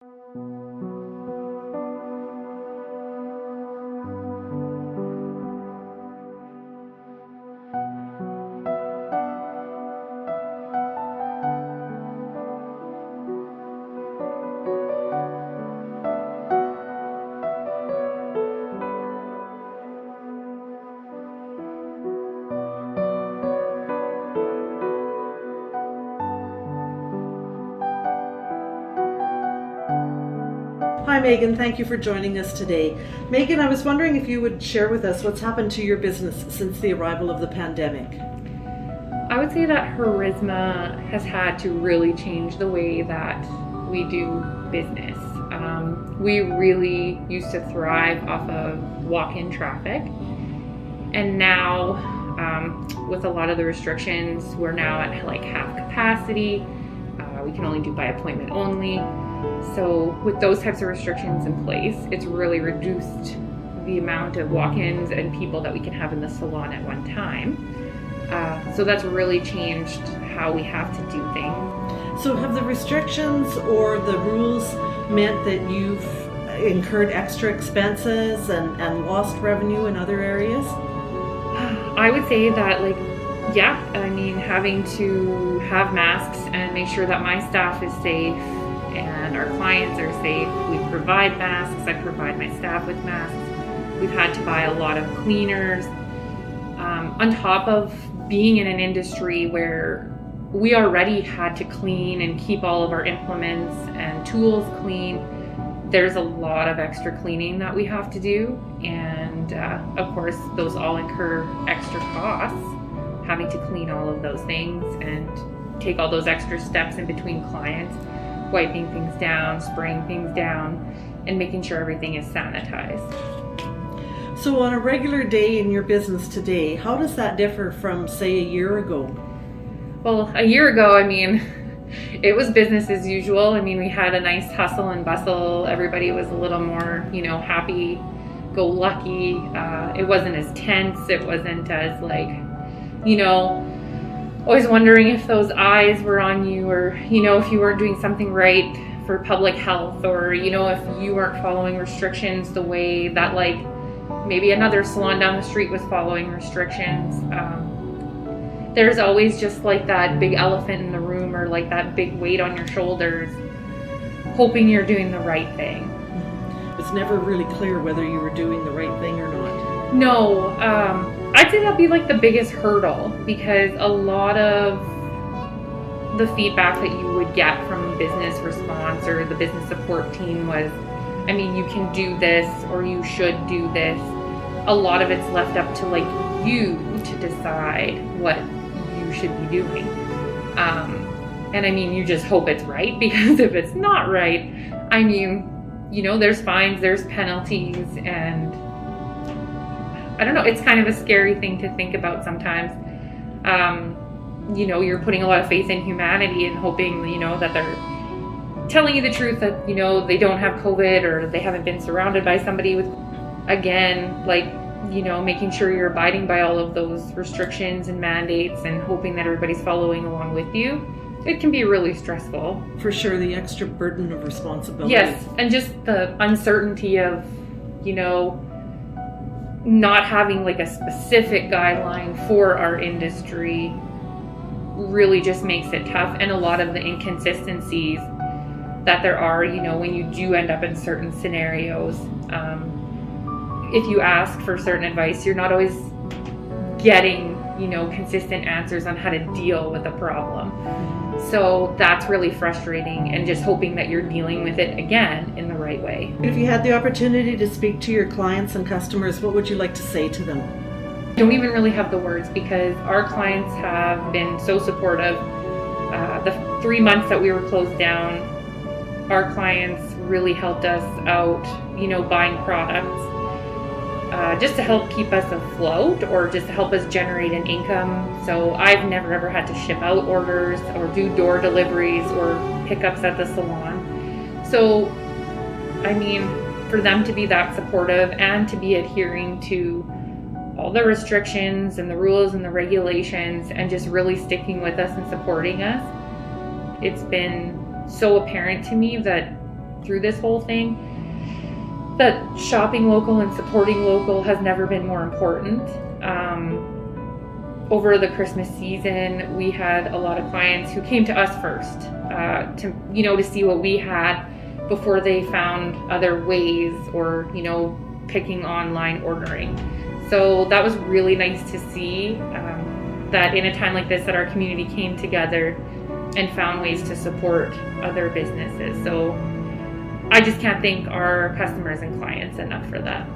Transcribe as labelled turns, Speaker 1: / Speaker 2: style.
Speaker 1: Hi Megan, thank you for joining us today. Megan, I was wondering if you would share with us what's happened to your business since the arrival of the pandemic.
Speaker 2: I would say that Charisma has had to really change the way that we do business. We really used to thrive off of walk-in traffic, and now with a lot of the restrictions, we're now at like half capacity. We can only do by appointment only. So with those types of restrictions in place, it's really reduced the amount of walk-ins and people that we can have in the salon at one time. So that's really changed how we have to do things.
Speaker 1: So have the restrictions or the rules meant that you've incurred extra expenses and lost revenue in other areas?
Speaker 2: I would say that having to have masks and make sure that my staff is safe and our clients are safe. We provide masks. I provide my staff with masks. We've had to buy a lot of cleaners. On top of being in an industry where we already had to clean and keep all of our implements and tools clean, there's a lot of extra cleaning that we have to do. And of course, those all incur extra costs, having to clean all of those things and take all those extra steps in between clients, wiping things down, spraying things down, and making sure everything is sanitized.
Speaker 1: So on a regular day in your business today, how does that differ from, say, a year ago?
Speaker 2: Well, a year ago, it was business as usual. We had a nice hustle and bustle. Everybody was a little more, happy-go-lucky. It wasn't as tense. It wasn't as always wondering if those eyes were on you, or, if you weren't doing something right for public health, or, if you weren't following restrictions the way that maybe another salon down the street was following restrictions. There's always just that big elephant in the room, or that big weight on your shoulders, hoping you're doing the right thing.
Speaker 1: It's never really clear whether you were doing the right thing or not.
Speaker 2: No, I'd say that'd be the biggest hurdle, because a lot of the feedback that you would get from business response or the business support team was, you can do this, or you should do this. A lot of it's left up to you to decide what you should be doing. And you just hope it's right, because if it's not right, there's fines, there's penalties, and I don't know, it's kind of a scary thing to think about sometimes. You're putting a lot of faith in humanity and hoping, that they're telling you the truth, that, they don't have COVID, or they haven't been surrounded by somebody with, again, making sure you're abiding by all of those restrictions and mandates and hoping that everybody's following along with you. It can be really stressful.
Speaker 1: For sure, the extra burden of responsibility.
Speaker 2: Yes, and just the uncertainty of, not having a specific guideline for our industry really just makes it tough. And a lot of the inconsistencies that there are, when you do end up in certain scenarios, if you ask for certain advice, you're not always getting, consistent answers on how to deal with a problem. So that's really frustrating, and just hoping that you're dealing with it again in the right way.
Speaker 1: If you had the opportunity to speak to your clients and customers, what would you like to say to them?
Speaker 2: I don't even really have the words, because our clients have been so supportive. The 3 months that we were closed down, our clients really helped us out, buying products, just to help keep us afloat, or just to help us generate an income. So I've never ever had to ship out orders or do door deliveries or pickups at the salon. So, for them to be that supportive and to be adhering to all the restrictions and the rules and the regulations, and just really sticking with us and supporting us, it's been so apparent to me that through this whole thing, that shopping local and supporting local has never been more important. Over the Christmas season, we had a lot of clients who came to us first to see what we had before they found other ways or picking online ordering. So that was really nice to see, that in a time like this that our community came together and found ways to support other businesses. So I just can't thank our customers and clients enough for that.